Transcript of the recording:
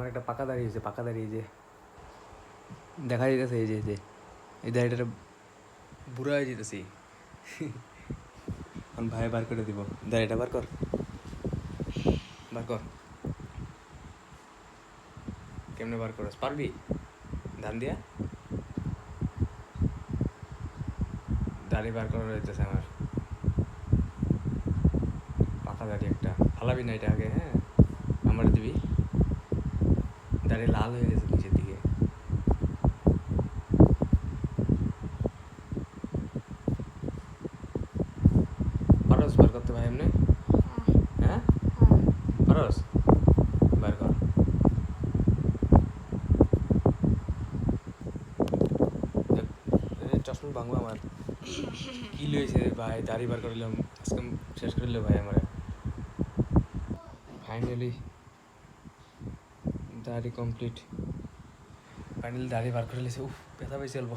আমার একটা পাকা দাঁড়িয়েছে, পাকা দাঁড়িয়ে যে দেখা যেতেছে, এই যে এই দাড়িটা বুড়া হয়ে যেতেছি। এখন ভাই বার করে দিব, দাড়িটা বার কর, বার কর। কেমনে বার করস, পারবি? ধান দিয়া দাড়ি বার করা যাইতেছে আমার, পাকা দাড়ি একটা। ফালাবি না এটা আগে, হ্যাঁ আমার দিবি। দাড়ি লাল হয়ে গেছে নিচের দিকে। পারস বার করতে ভাই এমনি? হ্যাঁ পারস, বার কর। চশমা ভাঙবো আমার। কি লইছে ভাই, দাড়ি বার করিলাম আজকে, শেষ করিল ভাই আমার। ফাইনালি দাড়ি কমপ্লিট, ফাইনালি দাড়ি বার করে লিছে। উফ, ব্যথা পাইছে অল্প।